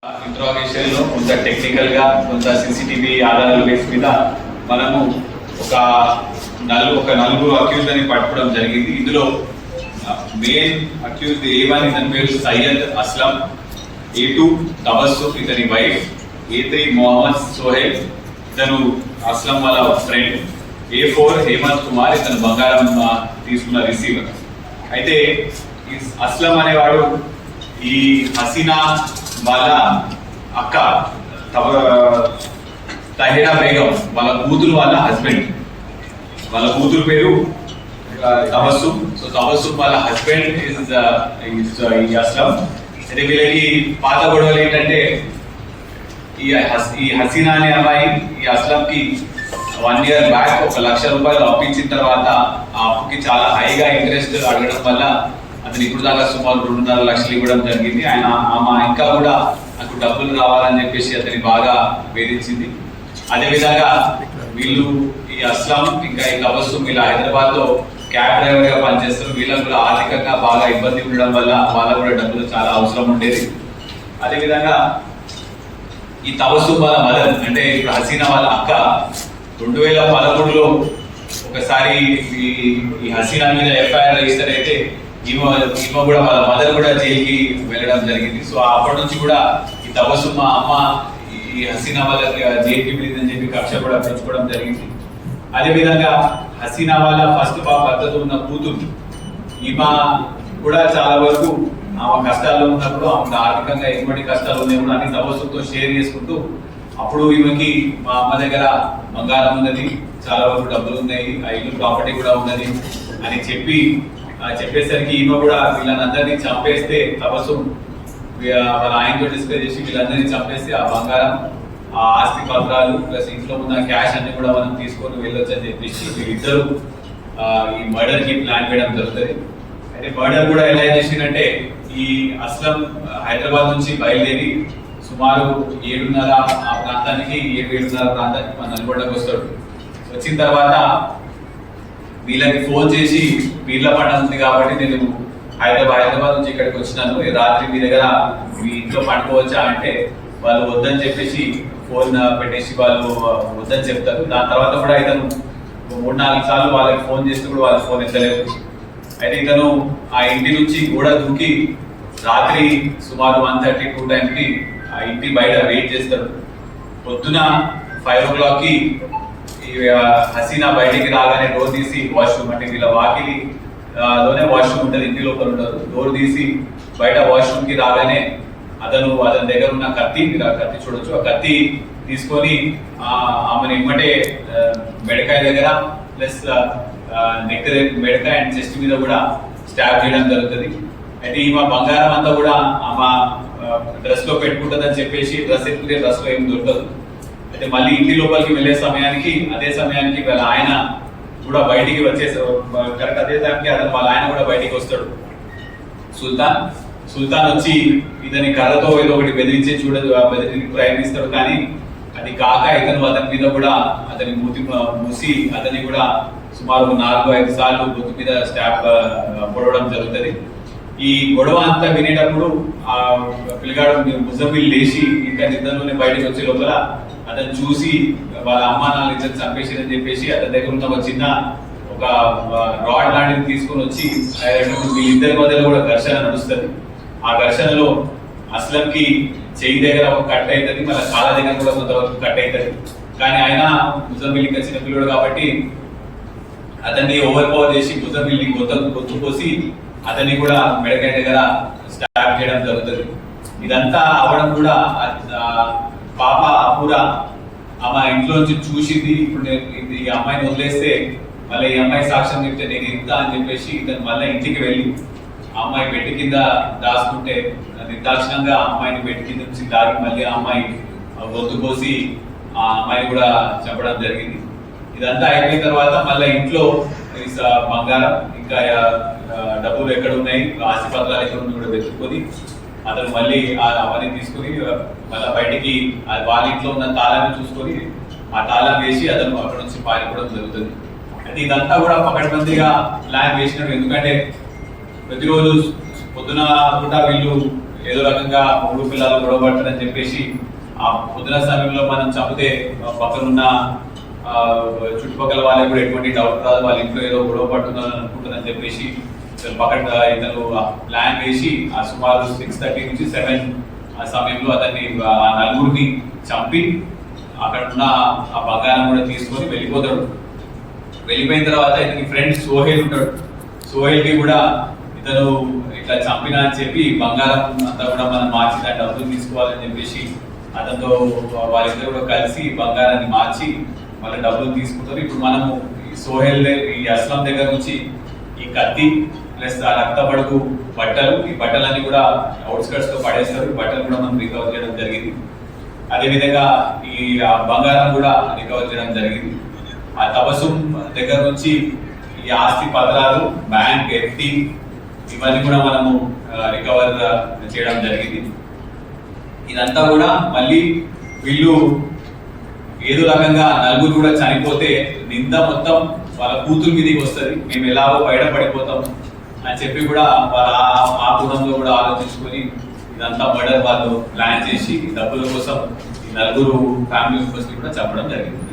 Interrogation లో కొంత technical గా కొంత సీసీటీవీ ఆధారాల బేస్ మీద మనము ఒక నలుగురు అక్యూజ్డ్ అని పట్టుకోవడం జరిగింది. ఇందులో మెయిన్ అక్యూజ్డ్ A1 ఇతని పేరు సయ్యద్ అస్లం, A2 తబస్సుమ్ ఇతని వైఫ్, A3 మొహమ్మద్ సోహెల్ ఇతను అస్లం వాళ్ళ ఫ్రెండ్, A4 హేమంత్ కుమార్ ఇతను బంగారం తీసుకున్న రిసీవర్. అయితే ఈ అస్లం అనేవాడు ఈ హసీనా వాళ్ళ అక్క తహీరా బేగం వాళ్ళ కూతురు వాళ్ళ హస్బెండ్, వాళ్ళ కూతురు పేరు తబస్సుమ్. సో తబస్సుమ్ వాళ్ళ హస్బెండ్ ఈ అస్లం. అయితే వీళ్ళకి పాత గొడవలు ఏంటంటే ఈ హసీనా అనే అమ్మాయి ఈ అస్లంకి 1 year బ్యాక్ 1 లక్ష రూపాయలు అప్పించిన తర్వాత ఆ అప్పుకి చాలా హైగా ఇంట్రెస్ట్ అడగడం వల్ల అతను ఇప్పుడు దాకా సుమారు 2.5 లక్షలు ఇవ్వడం జరిగింది. ఆమె ఇంకా కూడా నాకు డబ్బులు రావాలని చెప్పేసి అతని బాగా వేధించింది. అదేవిధంగా వీళ్ళు ఈ అస్లాం ఇంకా ఈ తబస్సుమ్ వీళ్ళు హైదరాబాద్ లో క్యాబ్ డ్రైవర్ గా పనిచేస్తారు. వీళ్ళకు కూడా ఆర్థికంగా బాగా ఇబ్బంది ఉండడం వల్ల వాళ్ళకు కూడా డబ్బులు చాలా అవసరం ఉండేది. అదేవిధంగా ఈ తబస్సుమ్ వాళ్ళ మదర్ అంటే ఇప్పుడు హసీనా వాళ్ళ అక్క 2013లో ఒకసారి ఈ హసీనా మీద FIR రిజిస్టర్ అయితే ఈమె కూడా వాళ్ళ మదర్ కూడా జైలుకి వెళ్ళడం జరిగింది. సో అప్పటి నుంచి కూడా ఈ తబస్సుమ్ అమ్మ ఈ హసీనా వాళ్ళకి జైలుకి వెళ్ళిందని చెప్పి కక్ష కూడా పెంచుకోవడం జరిగింది. అదేవిధంగా హసీనా వాళ్ళ ఫస్ట్ భర్తతో ఉన్న కూతురు ఈమె కూడా చాలా వరకు ఆమె కష్టాల్లో ఉన్నప్పుడు ఆమె ఆర్థికంగా ఎటువంటి కష్టాలు ఉన్నాయి కూడా అన్ని తబస్సుమ్తో షేర్ చేసుకుంటూ అప్పుడు ఈమెకి మా అమ్మ దగ్గర బంగారం ఉన్నది, చాలా వరకు డబ్బులు ఉన్నాయి, ఆ ఇల్లు ప్రాపర్టీ కూడా ఉన్నది అని చెప్పేసరికి ఈమె కూడా వీళ్ళందరినీ చంపేస్తే తబస్సుమ్ వాళ్ళ ఆయనతో డిస్కస్ చేసి వీళ్ళందరినీ చంపేస్తే ఆ బంగారం ఆ ఆస్తి పత్రాలు ప్లస్ ఇంట్లో ఉన్న క్యాష్ అన్ని కూడా మనం తీసుకొని వెళ్ళొచ్చు అని చెప్పేసి వీళ్ళిద్దరు ఈ మర్డర్ కి ప్లాన్ చేయడం జరుగుతుంది. అయితే మర్డర్ కూడా ఎలా చేసిందంటే ఈ అస్లం హైదరాబాద్ నుంచి బయలుదేరి సుమారు 7:30 ఆ ప్రాంతానికి 7:30 ప్రాంతానికి మన నల్గొండకు వస్తాడు. వచ్చిన తర్వాత వీళ్ళకి ఫోన్ చేసి పీర్ల పండుగ ఉంది కాబట్టి నేను హైదరాబాద్ నుంచి ఇక్కడికి వచ్చినాను, రాత్రి మీ దగ్గర మీ ఇంట్లో పండుకోవచ్చా అంటే వాళ్ళు వద్దని చెప్పేసి ఫోన్ పెట్టేసి వాళ్ళు వద్దని చెప్తారు. దాని తర్వాత కూడా ఇతను 3-4 సార్లు వాళ్ళకి ఫోన్ చేస్తే కూడా వాళ్ళ ఫోన్ ఎత్తలేదు. అయితే ఇతను ఆ ఇంటి నుంచి గోడ దూకి రాత్రి సుమారు 1:30-2 టైంకి ఆ ఇంటి బయట వెయిట్ చేస్తాడు. పొద్దున 5 o'clockకి హసీనా బయటికి రాగానే డోర్ తీసి వాష్రూమ్ అంటే వీళ్ళ వాకిలి లోనే వాష్రూమ్ ఉంటుంది, ఇంటి లోపల ఉండదు. డోర్ తీసి బయట వాష్రూమ్ కి రాగానే అతని దగ్గర ఉన్న కత్తి, మీరు ఆ కత్తి చూడొచ్చు, ఆ కత్తి తీసుకొని ఆమెను ఇమ్మటే మెడకాయ దగ్గర ప్లస్ నెక్ మెడకాయ అండ్ చెస్ట్ మీద కూడా స్టాబ్ చేయడం జరుగుతుంది. అయితే ఈమె బంగారం అంతా కూడా ఆమె డ్రెస్ లో పెట్టుకుంటుందని చెప్పేసి డ్రెస్ ఎత్తుకునే డ్రెస్ లో ఏం దొరకదు. అయితే మళ్ళీ ఇంటి లోపలికి వెళ్ళే సమయానికి అదే సమయానికి వాళ్ళ ఆయన కూడా బయటికి వచ్చేసారు. కరెక్ట్ అదే టైంకి అతను వాళ్ళ ఆయన కూడా బయటికి వస్తాడు. సుల్తాన్ వచ్చి ఇతని కర్రతో ఏదో ఒకటి బెదిరించి ప్రయత్నిస్తాడు. కానీ అది కాక ఇతను అతని మీద కూడా అతని మూసి అతన్ని కూడా సుమారు 4-5 సార్లు బొత్తు మీద స్టాబ్ పొడవడం జరుగుతుంది. ఈ గొడవ అంతా వినేటప్పుడు ఆ పిల్లగాడు ముజమ్మిల్ లేచి ఇంకా నిద్రలోనే బయటకు వచ్చే లోపల అతను చూసి వాళ్ళ అమ్మా నాన్న ఇద్దరు చంపేసారని చెప్పేసి అతని దగ్గర ఉన్న ఒక చిన్న రాడ్ లాంటిది తీసుకొని వచ్చి వీళ్ళిద్దరి మధ్యలో కూడా ఘర్షణ నడుస్తుంది. ఆ ఘర్షణలో అస్లంకి చెయ్యి దగ్గర ఒక కట్ అవుతుంది, మళ్ళీ కాళ్ళ దగ్గర కూడా కొంతవరకు కట్ అవుతుంది. కానీ ఆయన ముజమ్మిల్ ఇంకా చిన్న పిల్లడు కాబట్టి అతన్ని ఓవర్ పవర్ చేసి ముజమ్మిల్ని గొంతు పోసి అతన్ని కూడా మెడకాయ దగ్గర స్టాబ్ చేయడం జరుగుతుంది. ఇదంతా అవ్వడం కూడా పాప అపూరా ఆమె ఇంట్లో నుంచి చూసింది. ఇప్పుడు ఈ అమ్మాయిని వదిలేస్తే మళ్ళీ ఈ అమ్మాయి సాక్ష్యం చెప్తే నేను ఇంత అని చెప్పేసి ఇతను మళ్ళీ ఇంటికి వెళ్ళి ఆ అమ్మాయి బెడ్ కింద దాచుకుంటే నిర్దాక్షిణంగా ఆ అమ్మాయిని బెడ్ కింద నుంచి దాగి మళ్ళీ ఆ అమ్మాయి గొంతు కోసి ఆ అమ్మాయిని కూడా చెప్పడం జరిగింది. ఇదంతా అయిపోయిన తర్వాత మళ్ళీ ఇంట్లో బంగారం ఇంకా డబ్బులు ఎక్కడ ఉన్నాయి, ఆస్తి పత్రాలు ఎక్కడ ఉన్నాయి కూడా వెతుక్కొని అతను మళ్ళీ అవన్నీ తీసుకుని మళ్ళీ బయటికి వాళ్ళ ఇంట్లో ఉన్న తాళాన్ని చూసుకొని ఆ తాళం వేసి అతను అక్కడ నుంచి పారిపోవడం జరుగుతుంది. అయితే ఇదంతా కూడా పకడ్బందీగా ప్లాన్ వేసినట్టు. ఎందుకంటే ప్రతిరోజు పొద్దున కూడా వీళ్ళు ఏదో రకంగా మూడు పిల్లలు గొడవ పడతారని చెప్పేసి ఆ పొద్దున సమయంలో మనం చంపితే పక్కనున్న చుట్టుపక్కల వాళ్ళకి కూడా ఎటువంటి డౌట్ రాదు, వాళ్ళ ఇంట్లో ఏదో గొడవ పడుతుందని అనుకుంటుందని చెప్పేసి పక్కన ఇతను ప్లాన్ వేసి ఆ సుమారు 6:30 నుంచి 7 ఆ సమయంలో అతన్ని ఆ నలుగురిని చంపి అక్కడ ఉన్న ఆ బంగారం కూడా తీసుకొని వెళ్ళిపోతాడు. వెళ్ళిపోయిన తర్వాత ఇతని ఫ్రెండ్ సోహెల్ ఉంటాడు. సోహెల్కి కూడా ఇతను ఇట్లా చంపినా అని చెప్పి బంగారం అంతా కూడా మనం మార్చి దాని డబ్బులు తీసుకోవాలని చెప్పేసి అతనితో వాళ్ళిద్దరు కూడా కలిసి బంగారాన్ని మార్చి వాళ్ళ డబ్బులు తీసుకుంటారు. ఇప్పుడు మనము ఈ సోహెల్ ఈ అస్లం దగ్గర నుంచి ఈ కత్తి ప్లస్ ఆ రక్తపడుగు బట్టలు, ఈ బట్టలన్నీ కూడా అవుట్స్కట్స్ తో పడేస్తారు. బట్టలు కూడా మనం రికవర్ చేయడం జరిగింది. అదేవిధంగా ఈ బంగారం కూడా రికవర్ చేయడం జరిగింది. ఆ తబస్సుం దగ్గర నుంచి ఈ ఆస్తి పత్రాలు, బ్యాంక్ ఎఫ్డి ఇవన్నీ కూడా మనము రికవర్ చేయడం జరిగింది. ఇదంతా కూడా మళ్ళీ వీళ్ళు ఏదో రకంగా నలుగురు కూడా చనిపోతే నింద మొత్తం వాళ్ళ కూతురు మీదకి వస్తుంది, మేము ఎలాగో బయటపడిపోతాం అని చెప్పి కూడా వాళ్ళ ఆ గుణంలో కూడా ఆలోచించుకొని ఇదంతా మర్డర్ వాళ్ళు ప్లాన్ చేసి డబ్బుల కోసం ఈ నలుగురు ఫ్యామిలీ మెంబర్స్ కూడా చెప్పడం జరిగింది.